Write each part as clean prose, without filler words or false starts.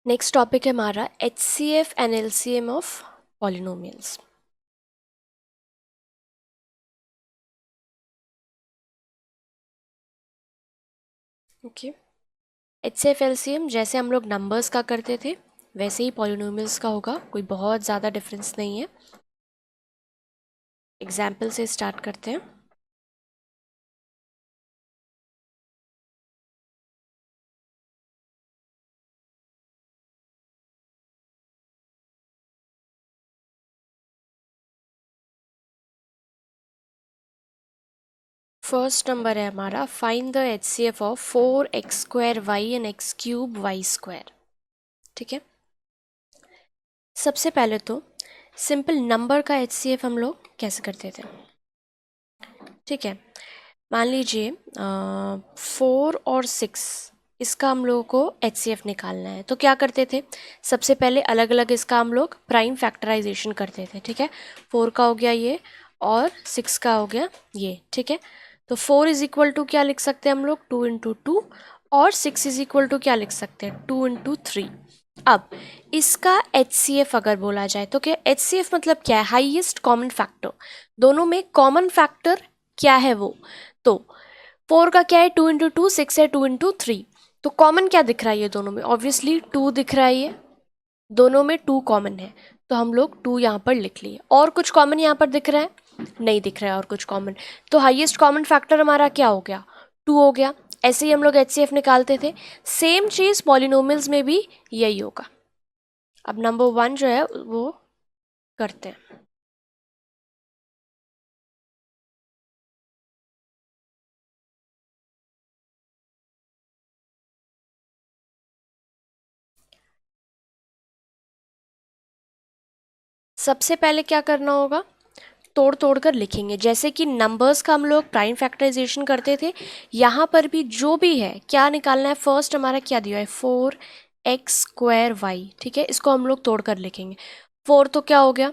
Next topic है हमारा HCF and LCM of polynomials. Okay, HCF LCM जैसे हम लोग नंबर्स का करते थे वैसे ही पॉलिनोमियल्स का होगा, कोई बहुत ज़्यादा डिफरेंस नहीं है। एग्जाम्पल से स्टार्ट करते हैं। फर्स्ट नंबर है हमारा, find the HCF of 4x² y and x³ y²। ठीक है, सबसे पहले तो सिंपल नंबर का HCF हम लोग कैसे करते थे। ठीक है, मान लीजिए 4 और 6, इसका हम लोगों को HCF निकालना है। तो क्या करते थे, सबसे पहले अलग अलग इसका हम लोग प्राइम फैक्टराइजेशन करते थे। ठीक है, 4 का हो गया ये और 6 का हो गया ये। ठीक है, तो 4 इज इक्वल टू क्या लिख सकते हैं हम लोग, 2 इंटू 2, और 6 इज इक्वल टू क्या लिख सकते हैं, 2 इंटू 3। अब इसका HCF अगर बोला जाए तो क्या HCF मतलब क्या है, हाईएस्ट कॉमन फैक्टर। दोनों में कॉमन फैक्टर क्या है वो, तो 4 का क्या है 2 इंटू 2, 6 है 2 इंटू 3। तो कॉमन क्या दिख रहा है ये दोनों में, ऑब्वियसली 2 दिख रहा है, ये दोनों में 2 कॉमन है, तो हम लोग 2 यहाँ पर लिख लिए। और कुछ कॉमन यहाँ पर दिख रहा है, नहीं दिख रहा है और कुछ कॉमन, तो हाईएस्ट कॉमन फैक्टर हमारा क्या हो गया, 2 हो गया। ऐसे ही हम लोग HCF निकालते थे। सेम चीज़ पॉलिनोमियल्स में भी यही होगा। अब नंबर 1 जो है वो करते हैं। सबसे पहले क्या करना होगा, तोड़ तोड़ कर लिखेंगे। जैसे कि नंबर्स का हम लोग प्राइम फैक्टराइजेशन करते थे, यहाँ पर भी जो भी है क्या निकालना है, फर्स्ट हमारा क्या दिया है 4x² y। ठीक है, इसको हम लोग तोड़ कर लिखेंगे। 4 तो क्या हो गया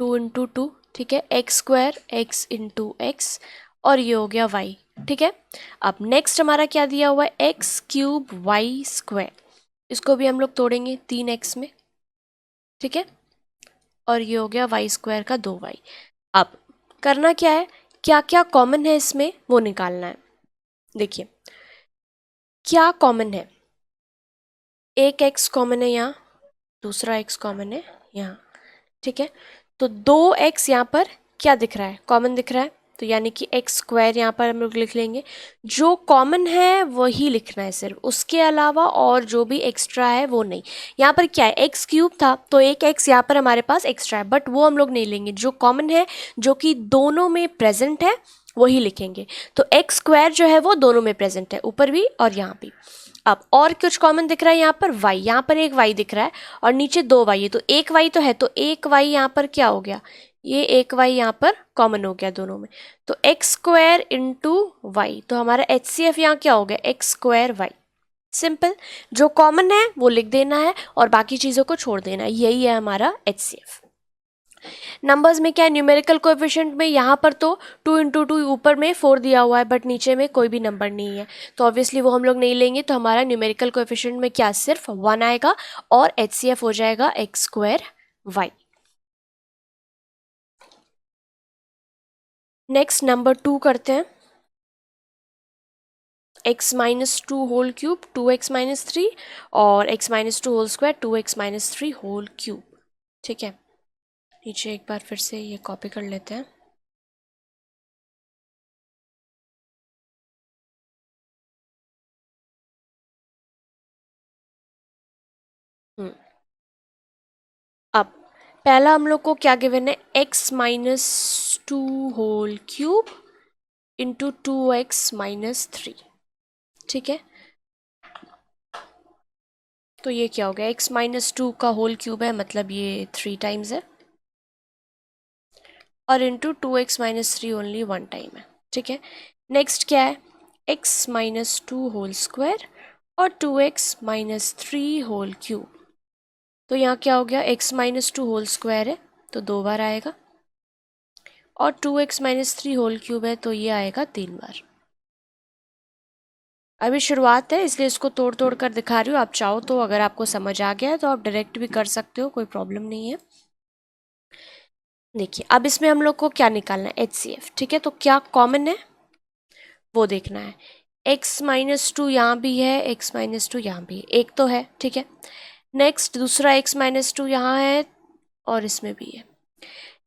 2 इंटू 2, ठीक है, x² x इंटू x, और ये हो गया y। ठीक है, अब नेक्स्ट हमारा क्या दिया हुआ है x³ y², इसको भी हम लोग तोड़ेंगे 3x में। ठीक है, और ये हो गया y² का 2y। अब करना क्या है, क्या क्या कॉमन है इसमें वो निकालना है। देखिए क्या कॉमन है, एक x कॉमन है यहाँ, दूसरा x कॉमन है यहाँ। ठीक है, तो 2x यहाँ पर क्या दिख रहा है, कॉमन दिख रहा है, तो यानी कि x² यहाँ पर हम लोग लिख लेंगे। जो कॉमन है वही लिखना है सिर्फ, उसके अलावा और जो भी एक्स्ट्रा है वो नहीं। यहाँ पर क्या है x³ था तो एक x यहाँ पर हमारे पास एक्स्ट्रा है, बट वो हम लोग नहीं लेंगे। जो कॉमन है जो कि दोनों में प्रेजेंट है वही लिखेंगे। तो x² जो है वो दोनों में प्रेजेंट है, ऊपर भी और यहाँ भी। अब और कुछ कॉमन दिख रहा है यहाँ पर y, यहाँ पर एक y दिख रहा है और नीचे 2y है, तो एक y तो है, तो एक y यहाँ पर क्या हो गया, ये एक y यहाँ पर कॉमन हो गया दोनों में। तो x² इंटू वाई, तो हमारा HCF यहाँ क्या हो गया x² y। सिंपल, जो कॉमन है वो लिख देना है और बाकी चीज़ों को छोड़ देना है, यही है हमारा HCF। नंबर्स में क्या है, न्यूमेरिकल कोएफिशिएंट में यहाँ पर तो 2 इंटू 2 ऊपर में 4 दिया हुआ है, बट नीचे में कोई भी नंबर नहीं है, तो ऑब्वियसली वो हम लोग नहीं लेंगे। तो हमारा न्यूमेरिकल कोएफिशिएंट में क्या सिर्फ 1 आएगा और HCF हो जाएगा x² y। नेक्स्ट नंबर 2 करते हैं। x-2 होल क्यूब 2x-3 और x-2 whole square 2x-3 whole cube. ठीक है, नीचे एक बार फिर से ये कॉपी कर लेते हैं। अब पहला हम लोग को क्या गिवन है, x-2 whole cube into 2x-3। ठीक है, तो ये क्या हो गया, x-2 का होल क्यूब है, मतलब ये 3 टाइम्स है, और इंटू 2x-3 ओनली 1 टाइम है। ठीक है, नेक्स्ट क्या है, x-2 होल स्क्वायर और 2x-3 होल क्यूब। तो यहाँ क्या हो गया, x-2 होल स्क्वायर है तो 2 बार आएगा, और 2x-3 होल क्यूब है तो ये आएगा 3 बार। अभी शुरुआत है इसलिए इसको तोड़ तोड़ कर दिखा रही हूँ। आप चाहो तो अगर आपको समझ आ गया है तो आप डायरेक्ट भी कर सकते हो, कोई प्रॉब्लम नहीं है। देखिए अब इसमें हम लोग को क्या निकालना है, HCF। ठीक है, तो क्या कॉमन है वो देखना है। x-2 यहाँ भी है, x-2 यहाँ भी है, एक तो है। ठीक है, नेक्स्ट दूसरा x-2 यहाँ है और इसमें भी है।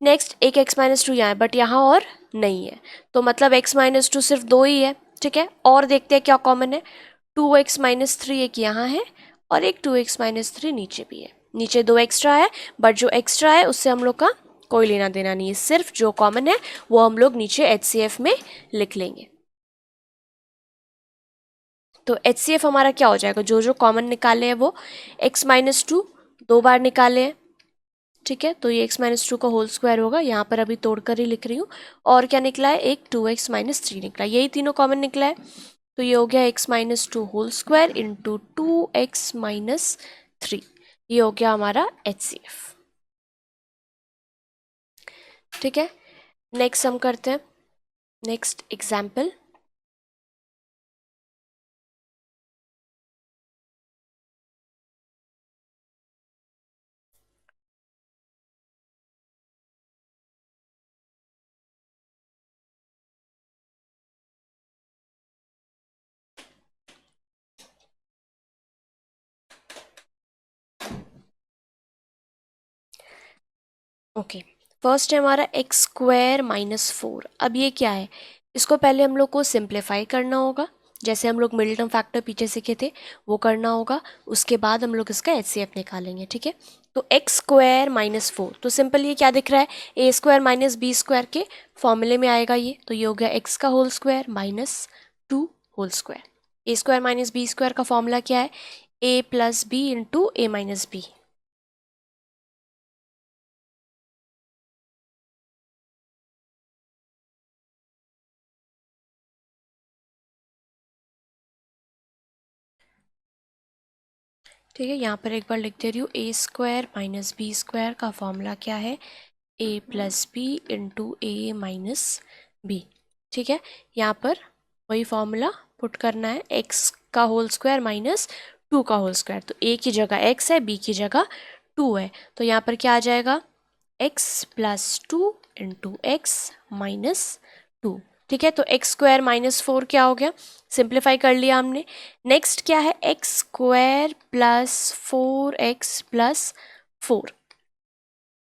नेक्स्ट एक x-2 यहाँ है बट यहाँ और नहीं है, तो मतलब x-2 सिर्फ दो ही है। ठीक है, और देखते हैं क्या कॉमन है। 2x-3 एक यहाँ है और एक 2x-3 नीचे भी है। नीचे दो एक्स्ट्रा है बट जो एक्स्ट्रा है उससे हम लोग का कोई लेना देना नहीं है, सिर्फ जो कॉमन है वो हम लोग नीचे HCF में लिख लेंगे। तो HCF हमारा क्या हो जाएगा, जो जो कॉमन निकाले हैं वो x-2 दो बार निकाले हैं। ठीक है, तो ये x-2 का होल स्क्वायर होगा, यहाँ पर अभी तोड़कर ही लिख रही हूँ। और क्या निकला है, एक 2x-3 निकला, यही तीनों कॉमन निकला है। तो ये हो गया x-2 whole square into 2x-3, ये हो गया हमारा HCF। ठीक है, नेक्स्ट हम करते हैं नेक्स्ट एग्जाम्पल। ओके, फर्स्ट है हमारा x²-4। अब ये क्या है, इसको पहले हम लोग को सिंप्लीफाई करना होगा, जैसे हम लोग मिडिल टर्म फैक्टर पीछे सीखे थे वो करना होगा। उसके बाद हम लोग इसका HCF निकालेंगे। ठीक है, तो x²-4, तो सिंपल ये क्या दिख रहा है, a² - b² के फॉर्मूले में आएगा ये। तो ये हो गया x का whole square minus 2 whole square. a² - b² का फॉर्मूला क्या है, a + b into a - b। ठीक है, यहाँ पर एक बार लिख दे रही हूँ, a² - b² का फॉर्मूला क्या है, a + b into a - b। ठीक है, यहाँ पर वही फॉर्मूला पुट करना है, x का होल स्क्वायर माइनस 2 का होल स्क्वायर। तो a की जगह x है, b की जगह 2 है, तो यहाँ पर क्या आ जाएगा, x + 2 इंटू x - 2। ठीक है, तो x² - 4 क्या हो गया, सिंप्लीफाई कर लिया हमने। नेक्स्ट क्या है, x² + 4x + 4,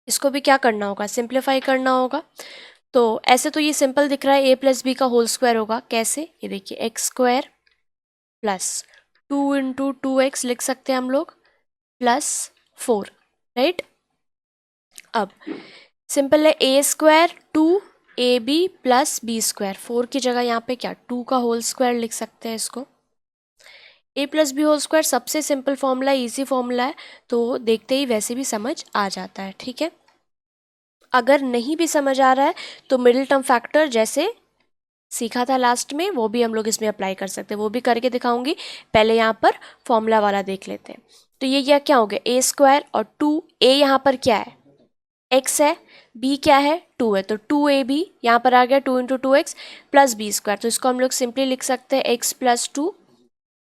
इसको भी क्या करना होगा, सिंप्लीफाई करना होगा। तो ऐसे तो ये सिंपल दिख रहा है, a + b का होल स्क्वायर होगा, कैसे, ये देखिए x² + 2 इंटू 2x लिख सकते हैं हम लोग + 4, राइट। अब सिंपल है, a² 2ab + b², 4 की जगह यहाँ पे क्या 2 का होल स्क्वायर लिख सकते हैं इसको। a + b होल स्क्वायर सबसे सिंपल फॉर्मूला, इजी फॉर्मूला है, तो देखते ही वैसे भी समझ आ जाता है। ठीक है, अगर नहीं भी समझ आ रहा है तो मिडिल टर्म फैक्टर जैसे सीखा था लास्ट में वो भी हम लोग इसमें अप्लाई कर सकते हैं, वो भी करके दिखाऊंगी। पहले यहाँ पर फॉर्मूला वाला देख लेते हैं। तो ये क्या हो गया, a² और 2a यहाँ पर क्या है, x है, b क्या है 2 है, तो 2ab यहाँ पर आ गया 2 इंटू 2x + b²। तो इसको हम लोग सिंपली लिख सकते हैं x + 2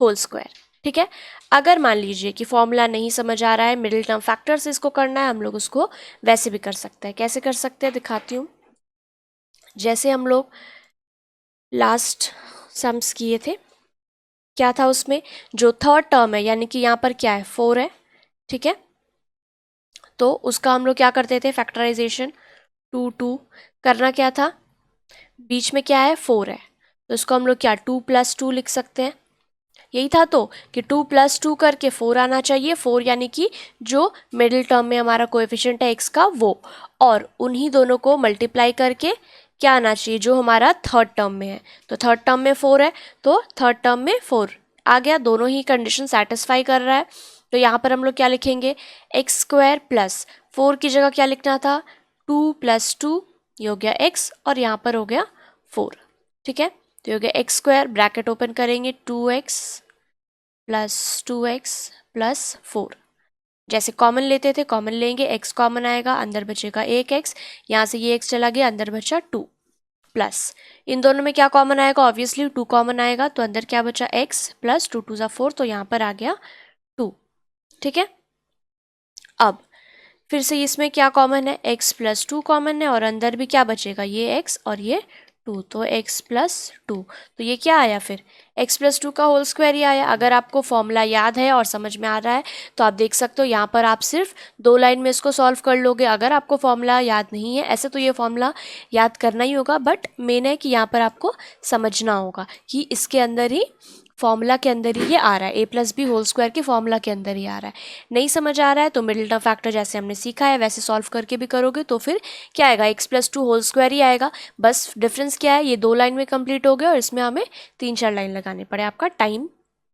होल स्क्वायर। ठीक है, अगर मान लीजिए कि फॉर्मूला नहीं समझ आ रहा है, मिडिल टर्म फैक्टर से इसको करना है, हम लोग उसको वैसे भी कर सकते हैं। कैसे कर सकते हैं दिखाती हूँ। जैसे हम लोग लास्ट सम्स किए थे, क्या था उसमें, जो थर्ड टर्म है यानी कि यहाँ पर क्या है 4 है। ठीक है, तो उसका हम लोग क्या करते थे, फैक्टराइजेशन 2 2 करना क्या था, बीच में क्या है 4 है, तो इसको हम लोग क्या 2 + 2 लिख सकते हैं। यही था तो कि 2 + 2 करके 4 आना चाहिए, 4 यानी कि जो मिडिल टर्म में हमारा कोएफिशिएंट है x का वो, और उन्हीं दोनों को मल्टीप्लाई करके क्या आना चाहिए, जो हमारा थर्ड टर्म में है। तो थर्ड टर्म में 4 है तो थर्ड टर्म में 4 आ गया, दोनों ही कंडीशन सेटिस्फाई कर रहा है। तो यहाँ पर हम लोग क्या लिखेंगे, x² + 4 की जगह क्या लिखना था 2 + 2, ये हो गया x और यहाँ पर हो गया 4। ठीक है, तो ये हो गया x² ब्रैकेट ओपन करेंगे 2x + 2x + 4। जैसे कॉमन लेते थे कॉमन लेंगे, x कॉमन आएगा, अंदर बचेगा एक x, यहाँ से ये x चला गया, अंदर बचा 2। प्लस इन दोनों में क्या कॉमन आएगा, ऑब्वियसली 2 कॉमन आएगा, तो अंदर क्या बचा x प्लस 2 2 4, तो यहाँ पर आ गया 2। ठीक है, अब फिर से इसमें क्या कॉमन है, x प्लस 2 कॉमन है, और अंदर भी क्या बचेगा, ये x और ये 2, तो x प्लस 2, तो ये क्या आया फिर, x प्लस 2 का होल स्क्वायर ही आया। अगर आपको फॉर्मूला याद है और समझ में आ रहा है तो आप देख सकते हो यहाँ पर आप सिर्फ 2 लाइन में इसको सॉल्व कर लोगे। अगर आपको फॉर्मूला याद नहीं है, ऐसे तो ये फॉर्मूला याद करना ही होगा, बट मेन है कि यहाँ पर आपको समझना होगा कि इसके अंदर ही फॉर्मूला के अंदर ही ये आ रहा है, a plus B whole square के फॉर्मूला के अंदर ही आ रहा है। नहीं समझ आ रहा है तो मिडिल टर्म फैक्टर जैसे हमने सीखा है वैसे सॉल्व करके भी करोगे तो फिर क्या आएगा, x प्लस 2 होल स्क्वायर ही आएगा। बस डिफरेंस क्या है, ये 2 लाइन में कंप्लीट हो गया और इसमें हमें 3-4 लाइन लगाने पड़े, आपका टाइम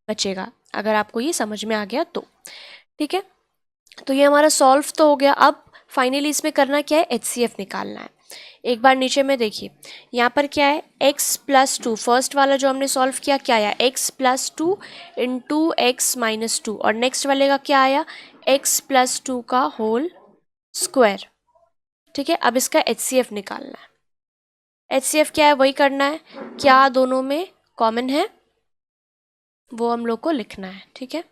बचेगा अगर आपको ये समझ में आ गया तो। ठीक है, तो ये हमारा सॉल्व तो हो गया। अब फाइनली इसमें करना क्या है, HCF निकालना है। एक बार नीचे में देखिए, यहाँ पर क्या है, x प्लस 2, फर्स्ट वाला जो हमने सॉल्व किया क्या आया, x plus 2 into X minus 2, और नेक्स्ट वाले का क्या आया, x प्लस 2 का होल स्क्वायर। ठीक है, अब इसका HCF निकालना है। HCF क्या है वही करना है, क्या दोनों में कॉमन है वो हम लोग को लिखना है। ठीक है,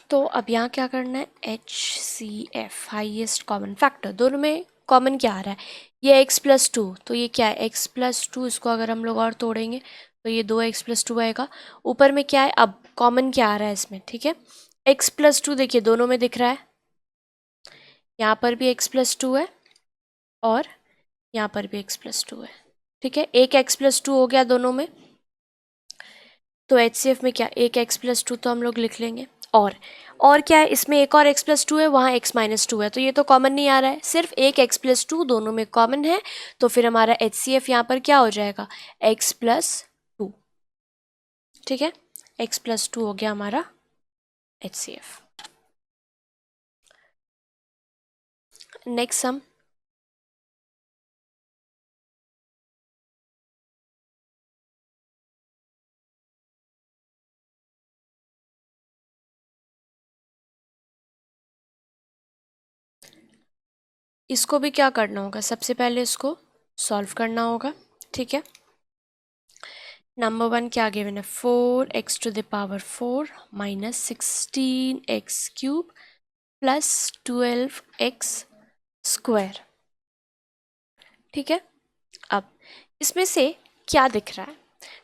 तो अब यहाँ क्या करना है, HCF हाईएस्ट कॉमन फैक्टर, दोनों में कॉमन क्या आ रहा है, ये x प्लस 2, तो ये क्या है x प्लस 2, इसको अगर हम लोग और तोड़ेंगे तो ये 2x प्लस 2 आएगा। ऊपर में क्या है, अब कॉमन क्या आ रहा है इसमें, ठीक है, x प्लस 2 देखिए दोनों में दिख रहा है, यहाँ पर भी x प्लस 2 है और यहाँ पर भी x प्लस 2 है। ठीक है, एक x प्लस 2 हो गया दोनों में, तो HCF में क्या, एक x प्लस 2 तो हम लोग लिख लेंगे, और क्या है इसमें, एक और x प्लस 2 है, वहाँ x माइनस 2 है, तो ये तो कॉमन नहीं आ रहा है, सिर्फ एक x प्लस 2 दोनों में कॉमन है, तो फिर हमारा HCF यहाँ पर क्या हो जाएगा, x प्लस 2। ठीक है, x प्लस 2 हो गया हमारा HCF। नेक्स्ट सम, इसको भी क्या करना होगा, सबसे पहले इसको सॉल्व करना होगा। ठीक है, नंबर 1 क्या गिवन है, 4x to the power 4 minus 16x cube plus 12x square. ठीक है, अब इसमें से क्या दिख रहा है,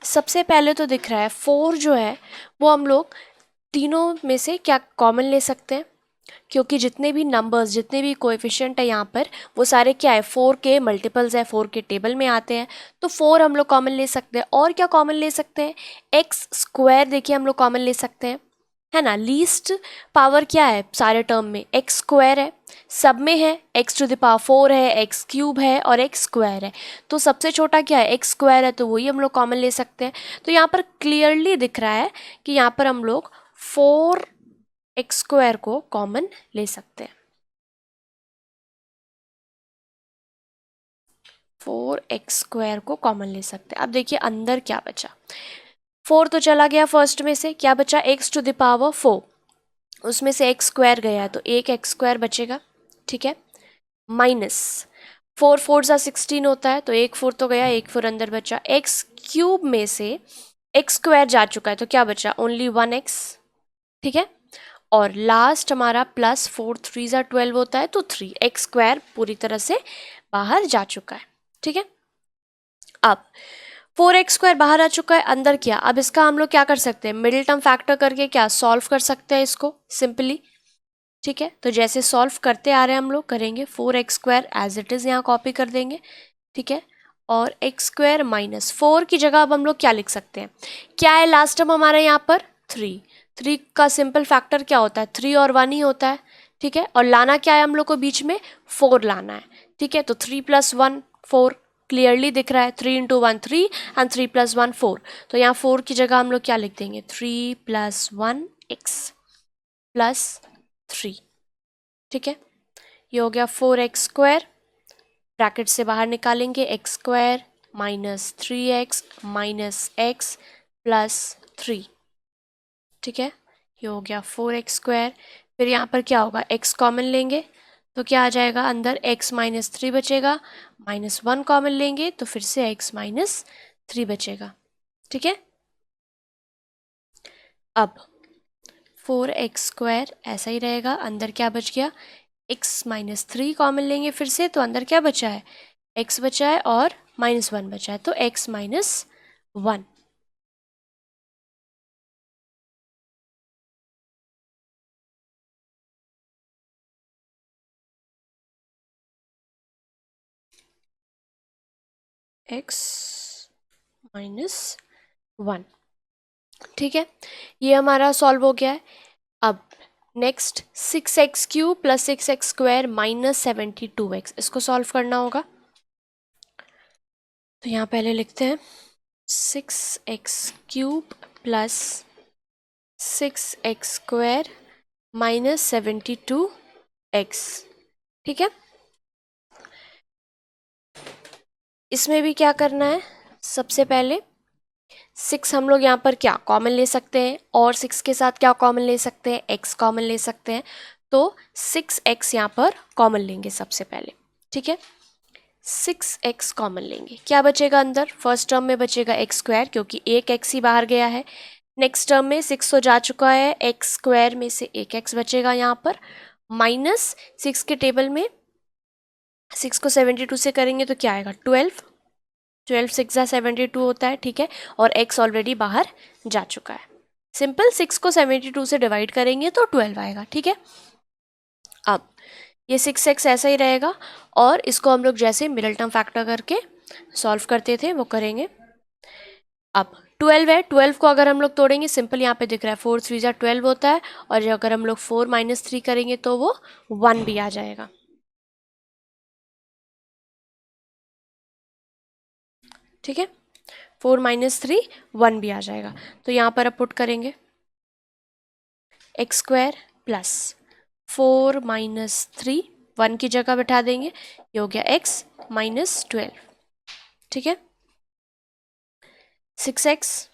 सबसे पहले तो दिख रहा है 4 जो है वो हम लोग तीनों में से क्या कॉमन ले सकते हैं, क्योंकि जितने भी नंबर्स, जितने भी कोएफिशिएंट है यहाँ पर वो सारे क्या है, 4 के मल्टीपल्स है, 4 के टेबल में आते हैं, तो 4 हम लोग कॉमन ले सकते हैं। और क्या कॉमन ले सकते हैं, एक्स स्क्वायर देखिए हम लोग कॉमन ले सकते हैं, है ना, लीस्ट पावर क्या है सारे टर्म में, एक्स स्क्वायर है, सब में है एक्स टू द पावर 4 है, एक्स क्यूब है और एक्स स्क्वायर है, तो सबसे छोटा क्या है एक्स स्क्वायर है, तो वही हम लोग कॉमन ले सकते हैं। तो यहाँ पर क्लियरली दिख रहा है कि यहाँ पर हम लोग 4x स्क्वायर को कॉमन ले सकते हैं, 4x स्क्वायर को कॉमन ले सकते हैं। अब देखिए अंदर क्या बचा, 4 तो चला गया फर्स्ट में से, क्या बचा x टू द पावर 4, उसमें से x स्क्वायर गया है तो एक x स्क्वायर बचेगा। ठीक है, माइनस 4 4 सा 16 होता है, तो एक 4 तो गया, एक 4 अंदर बचा, x क्यूब में से x स्क्वायर जा चुका है तो क्या बचा, ओनली 1x। ठीक है, और लास्ट हमारा प्लस 4 3 सा 12 होता है, तो 3x स्क्वायर पूरी तरह से बाहर जा चुका है। ठीक है, अब 4x स्क्वायर बाहर आ चुका है, अंदर क्या, अब इसका हम लोग क्या कर सकते हैं, मिडिल टर्म फैक्टर करके क्या सॉल्व कर सकते हैं इसको सिंपली। ठीक है, तो जैसे सॉल्व करते आ रहे हैं हम लोग करेंगे, 4x square as it is यहाँ कॉपी कर देंगे। ठीक है, और x स्क्वायर माइनस 4 की जगह अब हम लोग क्या लिख सकते हैं, क्या है लास्ट टर्म हमारा यहाँ पर 3 का सिंपल फैक्टर क्या होता है, 3 और 1 ही होता है। ठीक है, और लाना क्या है हम लोग को बीच में, 4 लाना है। ठीक है, तो 3 + 1 4, क्लियरली दिख रहा है, 3 इंटू 1 3 एंड 3 प्लस 1 4। तो यहाँ 4 की जगह हम लोग क्या लिख देंगे, 3 प्लस 1 एक्स प्लस 3। ठीक है, ये हो गया 4x स्क्वायर, ब्रैकेट से बाहर निकालेंगे x square minus 3x minus x plus 3। ठीक है, ये हो गया 4x स्क्वायर। फिर यहाँ पर क्या होगा, x कॉमन लेंगे तो क्या आ जाएगा, अंदर x माइनस 3 बचेगा, माइनस 1 कॉमन लेंगे तो फिर से x माइनस 3 बचेगा। ठीक है, अब 4x स्क्वायर ऐसा ही रहेगा, अंदर क्या बच गया, x माइनस 3 कॉमन लेंगे फिर से, तो अंदर क्या बचा है, x बचा है और माइनस 1 बचा है, तो x माइनस 1। x minus 1। ठीक है, ये हमारा सॉल्व हो गया है। अब next 6x cube plus 6x square minus 72x, इसको सॉल्व करना होगा। तो यहाँ पहले लिखते हैं 6x cube plus 6x square minus 72x। ठीक है, इसमें भी क्या करना है, सबसे पहले 6 हम लोग यहाँ पर क्या कॉमन ले सकते हैं, और 6 के साथ क्या कॉमन ले सकते हैं, x कॉमन ले सकते हैं। तो 6x यहाँ पर कॉमन लेंगे सबसे पहले। ठीक है, 6x कॉमन लेंगे, क्या बचेगा अंदर, फर्स्ट टर्म में बचेगा x स्क्वायर क्योंकि एक x ही बाहर गया है। नेक्स्ट टर्म में 6 तो जा चुका है, x स्क्वायर में से एक x बचेगा यहाँ पर, माइनस 6 के टेबल में 6 को 72 से करेंगे तो क्या आएगा, 12, 12 6 72 होता है। ठीक है, और x ऑलरेडी बाहर जा चुका है, सिंपल 6 को 72 से डिवाइड करेंगे तो 12 आएगा। ठीक है, अब ये 6x ऐसा ही रहेगा, और इसको हम लोग जैसे मिडल टर्म फैक्टर करके सॉल्व करते थे वो करेंगे। अब 12 है, 12 को अगर हम लोग तोड़ेंगे, सिंपल यहाँ पे दिख रहा है 4 3 जा 12 होता है, और अगर हम लोग 4 माइनस 3 करेंगे तो वो 1 भी आ जाएगा। ठीक है, 4 माइनस 3 1 भी आ जाएगा। तो यहाँ पर अब पुट करेंगे एक्स स्क्वायर प्लस 4 माइनस 3, 1 की जगह बैठा देंगे, ये हो गया x माइनस 12। ठीक है, 6x,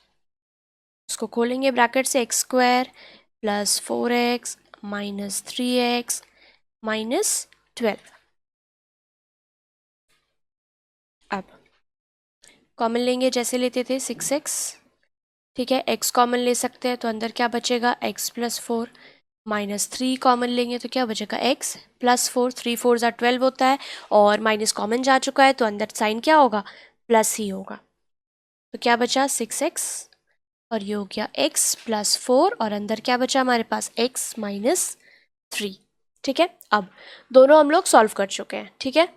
उसको खोलेंगे ब्रैकेट से, x square plus 4x minus 3x minus 12। अब कॉमन लेंगे जैसे लेते थे 6x। ठीक है, x कॉमन ले सकते हैं तो अंदर क्या बचेगा, x प्लस 4 माइनस 3 कॉमन लेंगे तो क्या बचेगा, x प्लस 4, 3 4 जा 12 होता है, और माइनस कॉमन जा चुका है तो अंदर साइन क्या होगा, प्लस ही होगा। तो क्या बचा 6x, और ये हो गया x प्लस 4, और अंदर क्या बचा हमारे पास, x माइनस 3। ठीक है, अब दोनों हम लोग सॉल्व कर चुके हैं। ठीक है,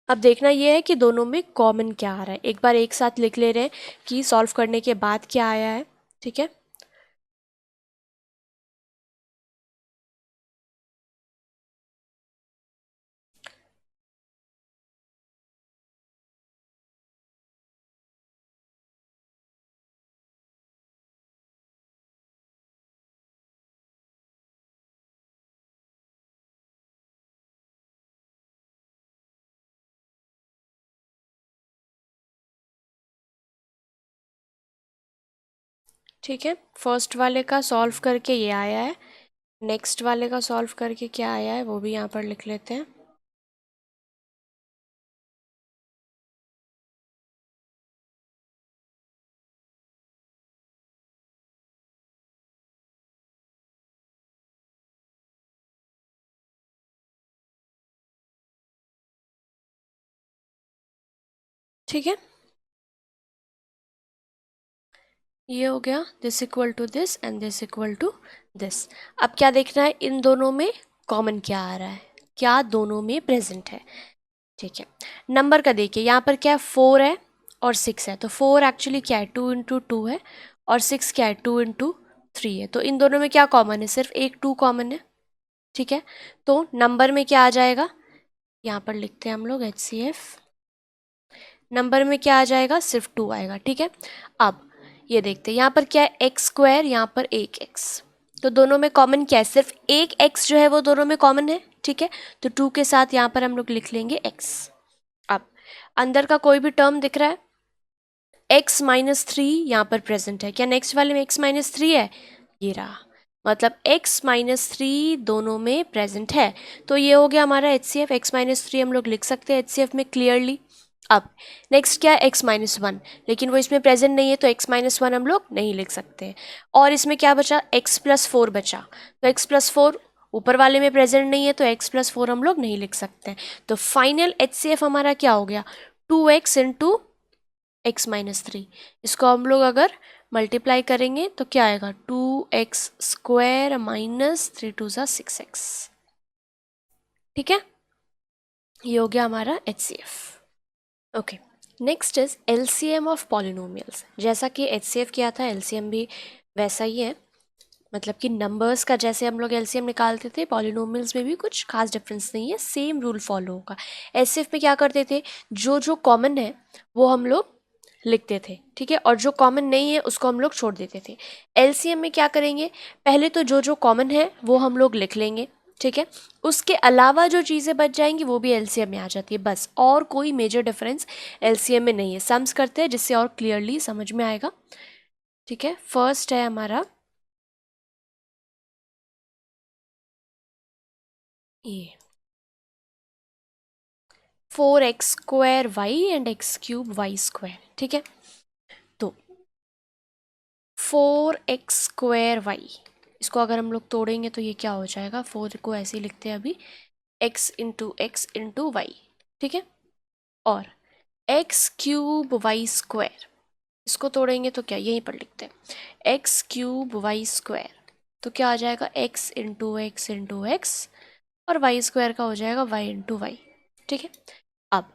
अब देखना ये है कि दोनों में कॉमन क्या आ रहा है, एक बार एक साथ लिख ले रहे हैं कि सॉल्व करने के बाद क्या आया है। ठीक है, ठीक है, फर्स्ट वाले का सॉल्व करके ये आया है, नेक्स्ट वाले का सॉल्व करके क्या आया है वो भी यहाँ पर लिख लेते हैं। ठीक है, ये हो गया, this equal to this and this equal to this. अब क्या देखना है, इन दोनों में कॉमन क्या आ रहा है, क्या दोनों में प्रेजेंट है। ठीक है, नंबर का देखिए, यहाँ पर क्या है, 4 है और 6 है, तो 4 एक्चुअली क्या है, 2 इंटू 2 है, और 6 क्या है, 2 इंटू 3 है। तो इन दोनों में क्या कॉमन है, सिर्फ एक 2 कॉमन है। ठीक है, तो नंबर में क्या आ जाएगा, यहाँ पर लिखते हैं हम लोग HCF नंबर में क्या आ जाएगा, सिर्फ 2 आएगा। ठीक है, अब ये देखते हैं यहाँ पर क्या है, एक्स स्क्वायर, यहाँ पर एक एक्स, तो दोनों में कॉमन क्या है, सिर्फ एक एक्स जो है वो दोनों में कॉमन है। ठीक है, तो 2 के साथ यहाँ पर हम लोग लिख लेंगे एक्स। अब अंदर का कोई भी टर्म दिख रहा है, x माइनस 3 यहाँ पर प्रेजेंट है, क्या नेक्स्ट वाले में x माइनस 3 है, ये रहा, मतलब x माइनस 3 दोनों में प्रेजेंट है। तो ये हो गया हमारा HCF, x माइनस 3 हम लोग लिख सकते हैं HCF में क्लियरली। अब नेक्स्ट क्या है, x माइनस 1, लेकिन वो इसमें प्रेजेंट नहीं है तो x माइनस 1 हम लोग नहीं लिख सकते। और इसमें क्या बचा, x प्लस 4 बचा, तो x प्लस 4 ऊपर वाले में प्रेजेंट नहीं है तो x प्लस 4 हम लोग नहीं लिख सकते। तो फाइनल HCF हमारा क्या हो गया, 2x इंटू एक्स माइनस 3। इसको हम लोग अगर मल्टीप्लाई करेंगे तो क्या आएगा, 2x स्क्वायर माइनस 3 टू ज़ा 6x। ठीक है, ये हो गया हमारा HCF। Okay, next is LCM of polynomials. जैसा कि HCF किया था, LCM भी वैसा ही है, मतलब कि नंबर्स का जैसे हम लोग LCM निकालते थे, पॉलिनोमियल्स में भी कुछ खास डिफरेंस नहीं है, सेम रूल फॉलो होगा। HCF में क्या करते थे, जो जो कॉमन है वो हम लोग लिखते थे। ठीक है, और जो कॉमन नहीं है उसको हम लोग छोड़ देते थे। LCM में क्या करेंगे, पहले तो जो जो कॉमन है वो हम लोग लिख लेंगे। ठीक है, उसके अलावा जो चीज़ें बच जाएंगी वो भी LCM में आ जाती है, बस और कोई मेजर डिफरेंस LCM में नहीं है। सम्स करते हैं जिससे और क्लियरली समझ में आएगा। ठीक है, फर्स्ट है हमारा ये 4x square Y and x cube Y square. ठीक है, तो 4x स्क्वायर वाई, इसको अगर हम लोग तोड़ेंगे तो ये क्या हो जाएगा, 4 को ऐसे ही लिखते हैं अभी, x इंटू वाई। ठीक है, और x क्यूब वाई स्क्वायर, इसको तोड़ेंगे तो क्या, यहीं पर लिखते हैं x क्यूब वाई स्क्वायर, तो क्या आ जाएगा, x इंटू एक्स और वाई स्क्वायर का हो जाएगा y इंटू वाई। ठीक है, अब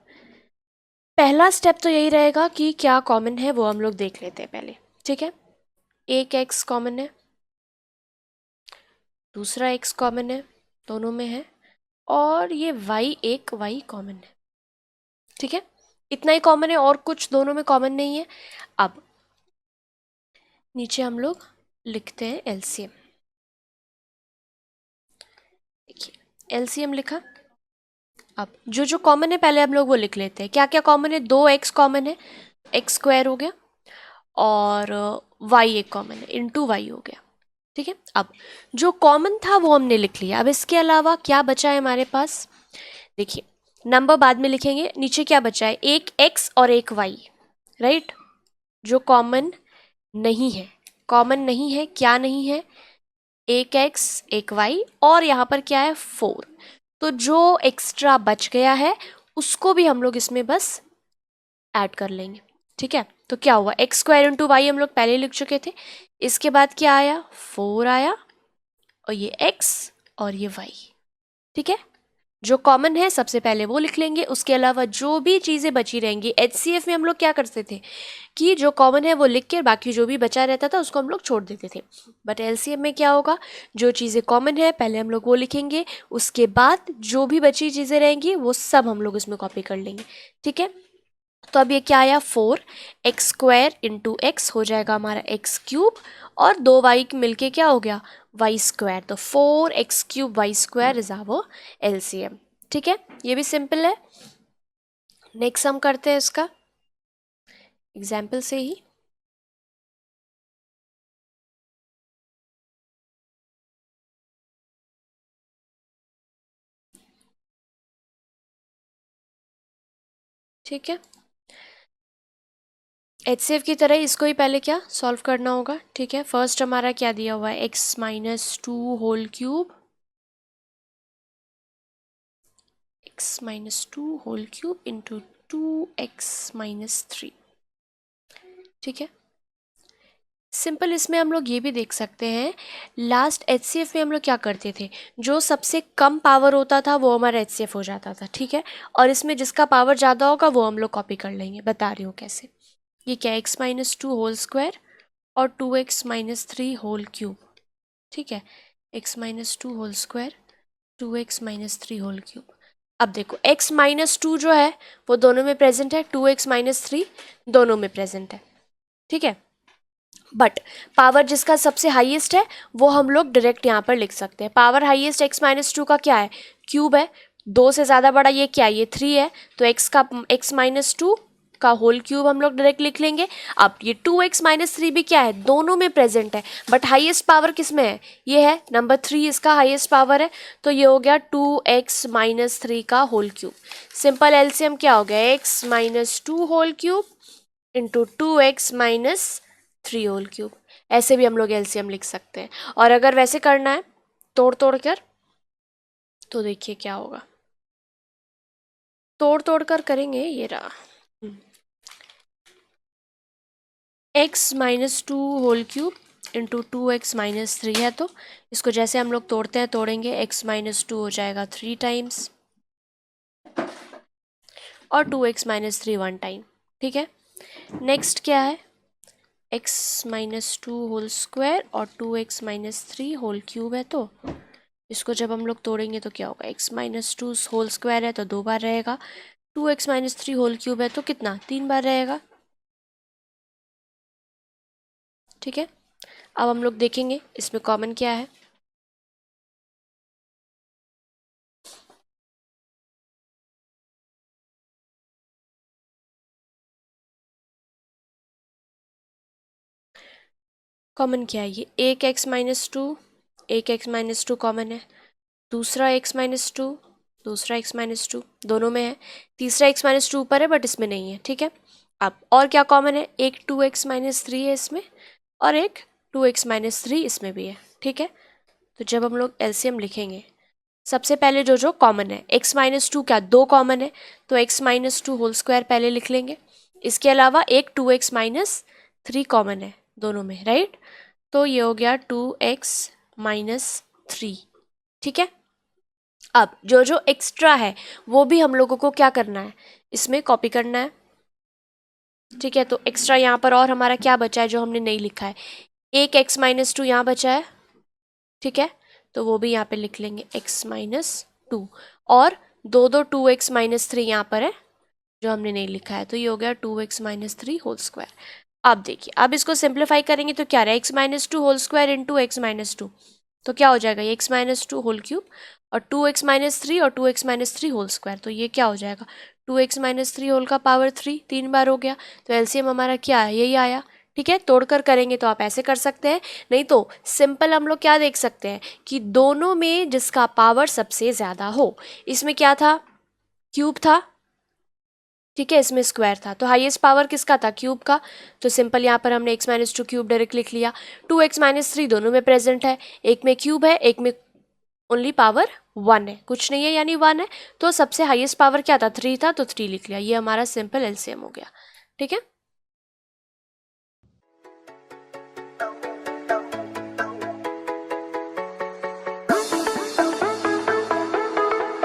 पहला स्टेप तो यही रहेगा कि क्या कॉमन है वो हम लोग देख लेते हैं पहले। ठीक है, एक x कॉमन है, दूसरा x कॉमन है, दोनों में है, और ये एक y कॉमन है। ठीक है, इतना ही कॉमन है और कुछ दोनों में कॉमन नहीं है। अब नीचे हम लोग लिखते हैं LCM। देखिए LCM लिखा, अब जो जो कॉमन है पहले हम लोग वो लिख लेते हैं। क्या क्या कॉमन है, 2x कॉमन है, x स्क्वायर हो गया, और y एक कॉमन है, इंटू वाई हो गया। ठीक है, अब जो कॉमन था वो हमने लिख लिया। अब इसके अलावा क्या बचा है हमारे पास, देखिए नंबर बाद में लिखेंगे, नीचे क्या बचा है, एक x और एक y, राइट, जो कॉमन नहीं है, कॉमन नहीं है, क्या नहीं है, एक x एक y, और यहाँ पर क्या है 4, तो जो एक्स्ट्रा बच गया है उसको भी हम लोग इसमें बस ऐड कर लेंगे। ठीक है, तो क्या हुआ, एक्स स्क्वायर इंटू वाई हम लोग पहले लिख चुके थे, इसके बाद क्या आया, 4 आया, और ये x और ये y। ठीक है, जो कॉमन है सबसे पहले वो लिख लेंगे, उसके अलावा जो भी चीज़ें बची रहेंगी, HCF में हम लोग क्या करते थे कि जो कॉमन है वो लिख के बाकी जो भी बचा रहता था उसको हम लोग छोड़ देते थे। बट LCM में क्या होगा, जो चीज़ें कॉमन है पहले हम लोग वो लिखेंगे, उसके बाद जो भी बची चीज़ें रहेंगी वो सब हम लोग इसमें कॉपी कर लेंगे। ठीक है, तो अब ये क्या आया, 4x स्क्वायर इंटू एक्स हो जाएगा हमारा x क्यूब, और 2y मिलके क्या हो गया, y स्क्वायर, तो 4x cube Y square is our LCM। ठीक है, ये भी सिंपल है। नेक्स्ट हम करते हैं इसका एग्जाम्पल से ही। ठीक है, HCF की तरह इसको ही पहले क्या सॉल्व करना होगा। ठीक है, फर्स्ट हमारा क्या दिया हुआ है, x minus 2 whole cube, x minus 2 whole cube into 2x minus 3। ठीक है, सिंपल, इसमें हम लोग ये भी देख सकते हैं, लास्ट HCF में हम लोग क्या करते थे, जो सबसे कम पावर होता था वो हमारा HCF हो जाता था। ठीक है, और इसमें जिसका पावर ज़्यादा होगा वो हम लोग कॉपी कर लेंगे, बता रही हूँ कैसे। ये क्या, x माइनस 2 होल स्क्वायर और 2x माइनस 3 होल क्यूब। ठीक है, x minus 2 whole square 2x minus 3 whole cube. अब देखो x माइनस टू जो है वो दोनों में प्रेजेंट है, 2x माइनस थ्री दोनों में प्रेजेंट है, ठीक है। बट पावर जिसका सबसे हाईएस्ट है वो हम लोग डायरेक्ट यहाँ पर लिख सकते हैं। Power highest x minus to का क्या है, क्यूब है। दो से ज़्यादा बड़ा ये क्या है, ये 3 है, तो x माइनस टू का होल क्यूब हम लोग डायरेक्ट लिख लेंगे। अब ये 2x माइनस थ्री भी क्या है, दोनों में प्रेजेंट है, बट हाईएस्ट पावर किस में है, ये है नंबर 3, इसका हाईएस्ट पावर है। तो ये हो गया 2x माइनस थ्री का होल क्यूब। सिंपल एलसीएम क्या हो गया, x minus two whole cube into 2x minus three whole cube. ऐसे भी हम लोग एलसीएम लिख सकते हैं। और अगर वैसे करना है तोड़ तोड़ कर, तो देखिए क्या होगा, तोड़ तोड़ कर करेंगे, ये रहा x minus two whole cube into 2x minus three है, तो इसको जैसे हम लोग तोड़ते हैं तोड़ेंगे, x माइनस टू हो जाएगा 3 टाइम्स और 2x माइनस थ्री 1 टाइम, ठीक है। नेक्स्ट क्या है, x minus two whole square और 2x minus three whole cube है, तो इसको जब हम लोग तोड़ेंगे तो क्या होगा, x minus two whole square है तो 2 बार रहेगा, 2x minus three whole cube है तो कितना, 3 बार रहेगा, ठीक है। अब हम लोग देखेंगे इसमें कॉमन क्या है। कॉमन क्या है, ये एक x माइनस टू, एक x माइनस टू कॉमन है, दूसरा x माइनस टू, दूसरा x माइनस टू दोनों में है, तीसरा x माइनस टू ऊपर है बट इसमें नहीं है, ठीक है। अब और क्या कॉमन है, एक 2x माइनस थ्री है इसमें और एक 2x माइनस थ्री इसमें भी है, ठीक है। तो जब हम लोग एलसीएम लिखेंगे, सबसे पहले जो जो कॉमन है, x माइनस टू क्या, दो कॉमन है, तो x minus two whole square पहले लिख लेंगे। इसके अलावा एक 2x माइनस थ्री कॉमन है दोनों में, राइट। तो ये हो गया 2x माइनस थ्री, ठीक है। अब जो जो एक्स्ट्रा है वो भी हम लोगों को क्या करना है, इसमें कॉपी करना है, ठीक है। तो एक्स्ट्रा यहाँ पर और हमारा क्या बचा है जो हमने नहीं लिखा है, एक x माइनस टू यहाँ बचा है, ठीक है। तो वो भी यहाँ पे लिख लेंगे x माइनस टू, और दो दो 2x माइनस थ्री यहाँ पर है जो हमने नहीं लिखा है, तो ये हो गया 2x minus three whole square. अब देखिए, अब इसको सिंप्लीफाई करेंगे तो क्या रहा, x minus two whole square into X minus two, तो क्या हो जाएगा, x minus two whole cube और 2x माइनस थ्री और 2x minus three whole square, तो ये क्या हो जाएगा, 2x माइनस थ्री होल का पावर 3, 3 बार हो गया, तो एलसीएम हमारा क्या है, यही आया, ठीक है। तोड़कर करेंगे तो आप ऐसे कर सकते हैं, नहीं तो सिंपल हम लोग क्या देख सकते हैं कि दोनों में जिसका पावर सबसे ज़्यादा हो, इसमें क्या था, क्यूब था, ठीक है, इसमें स्क्वायर था, तो हाईएस्ट पावर किसका था, क्यूब का। तो सिंपल यहाँ पर हमने x minus two cube direct लिख लिया। 2x माइनस थ्री दोनों में प्रेजेंट है, एक में क्यूब है एक में ओनली पावर 1 है, कुछ नहीं है यानी 1 है, तो सबसे हाईएस्ट पावर क्या था, 3 था, तो 3 लिख लिया। ये हमारा सिंपल एलसीएम हो गया, ठीक है।